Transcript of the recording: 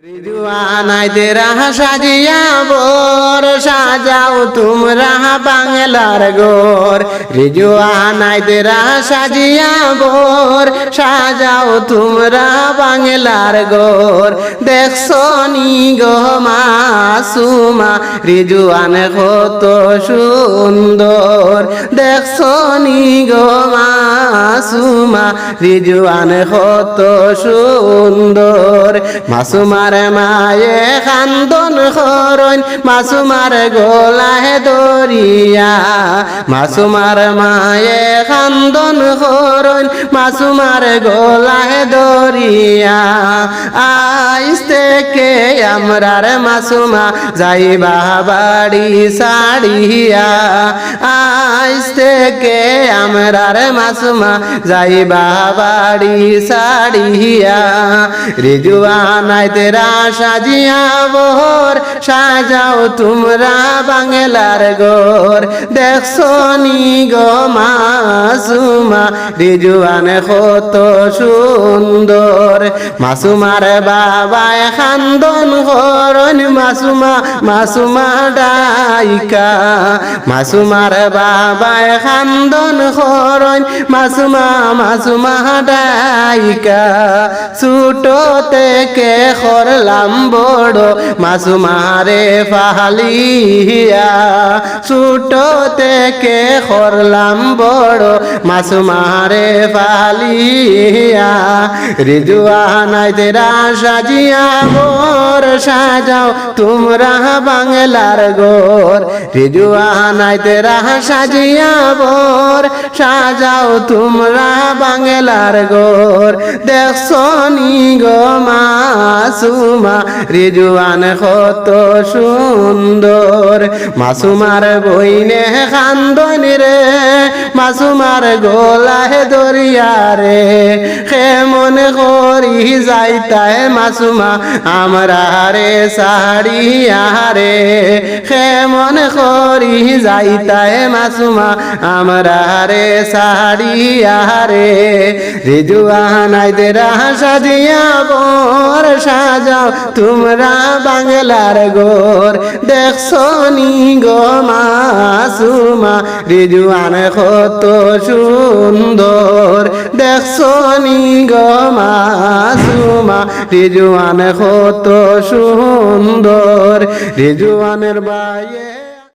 রিজওয়ানায় তেরা সাজিয়া বোর সাজাও তোমরা বাংলার গোর। রিজওয়ানায় তেরা সাজিয়া বোর সাজাও তোমরা বাংলার গোর। দেখছো নি গো মাসুমা রিজওয়ান কত সুন্দর। দেখছো নি গো মাসুমা রিজওয়ান কত সুন্দর। মাসুমার মায়ে কান্দন খরণ মাসুমার গলায় দরিয়া। মাসুমার মায়ে কান্দন খরণ মাসুমার গলায় দরিয়া। আইস থেকে আমরার মাসুমা যাইবা বাড়ি সাড়িয়া। আইস থেকে আমরার মাসুমা যাইবা বাড়ি সাড়িয়া। রিজওয়ানায় তেরা সাজিয়া বোর সাজাও তোমরা বাংলার গোর। দেখছো নি গো মাসুমা রিজওয়ান কত সুন্দর। মাসুমার বাবায় কান্দন করন মাসুমা ডাইকা। মাসুমার বাবায় কান্দন করন মাসুমা ডাইকা। ছোট থেকে করলাম বড় মাসুমারে ফালিয়া। ছোট থেকে করলাম বড় মাসুমারে ফালিয়া। রিজওয়ানায় তেরা সাজিয়া বোর সাজাও তোমরা বাংলার গোর। রিজওয়ানায় তেরা সাজিয়া বোর সাজাও তোমরা বাংলার গোর। দেখছো নি গো মাসুমা রিজওয়ান কত সুন্দর। মাসুমার বইনে কান্দন রে মাসুমার গলায় দরিয়া রে। কেমন করি যাইতায় মাসুমা আমরা রে সাড়িয়া রে। কেমন করি যাইতায় মাসুমা আমরা রে সাড়িয়া রে। রিজওয়ানায় তেরা সাজিয়া বোর সাজাও তোমরা বাংলার গোর। দেখছো নি গো মাসুমা রিজওয়ান কত সুন্দর। দেখছো নি গো মাসুমা রিজওয়ান কত সুন্দর। রিজওয়ানের বাইয়ে